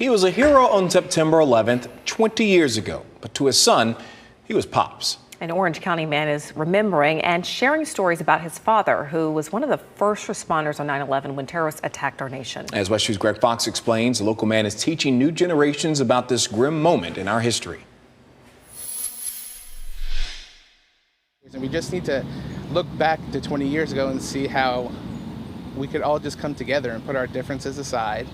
He was a hero on September 11th, 20 years ago, but to his son, he was Pops. An Orange County man is remembering and sharing stories about his father, who was one of the first responders on 9/11 when terrorists attacked our nation. As West 2's Greg Fox explains, the local man is teaching new generations about this grim moment in our history. And we just need to look back to 20 years ago and see how we could all just come together and put our differences aside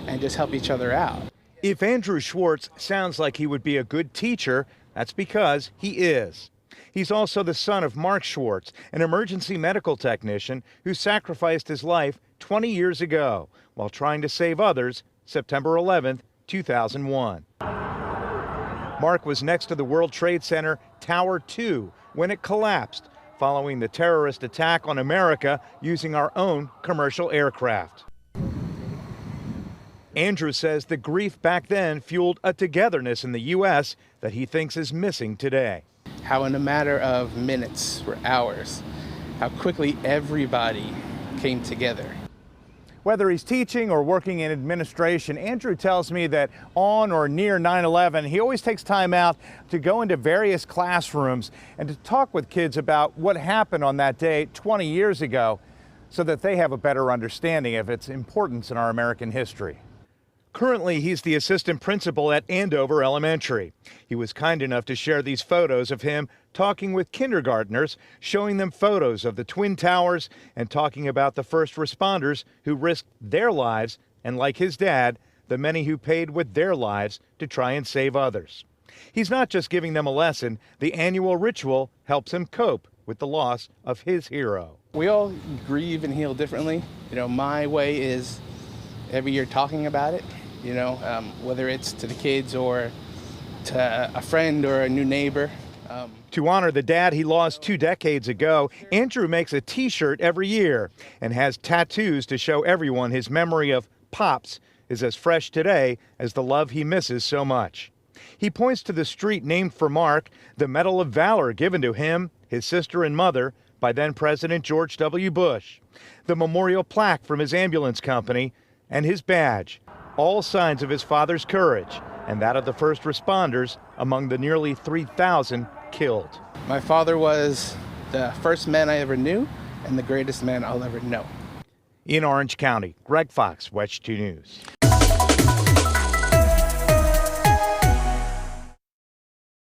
and just help each other out. If Andrew Schwartz sounds like he would be a good teacher, that's because he is. He's also the son of Mark Schwartz, an emergency medical technician who sacrificed his life 20 years ago while trying to save others September 11th, 2001. Mark was next to the World Trade Center Tower 2 when it collapsed following the terrorist attack on America using our own commercial aircraft. Andrew says the grief back then fueled a togetherness in the U.S. that he thinks is missing today. How in a matter of minutes or hours, how quickly everybody came together. Whether he's teaching or working in administration, Andrew tells me that on or near 9/11, he always takes time out to go into various classrooms and to talk with kids about what happened on that day 20 years ago so that they have a better understanding of its importance in our American history. Currently, he's the assistant principal at Andover Elementary. He was kind enough to share these photos of him talking with kindergartners, showing them photos of the Twin Towers and talking about the first responders who risked their lives and, like his dad, the many who paid with their lives to try and save others. He's not just giving them a lesson. The annual ritual helps him cope with the loss of his hero. We all grieve and heal differently. My way is every year talking about it. Whether it's to the kids or to a friend or a new neighbor. To honor the dad he lost 2 decades ago, Andrew makes a T-shirt every year and has tattoos to show everyone his memory of Pops is as fresh today as the love he misses so much. He points to the street named for Mark, the Medal of Valor given to him, his sister and mother by then President George W. Bush, the memorial plaque from his ambulance company, and his badge, all signs of his father's courage and that of the first responders among the nearly 3,000 killed. My father was the first man I ever knew and the greatest man I'll ever know. In Orange County, Greg Fox, WESH 2 News.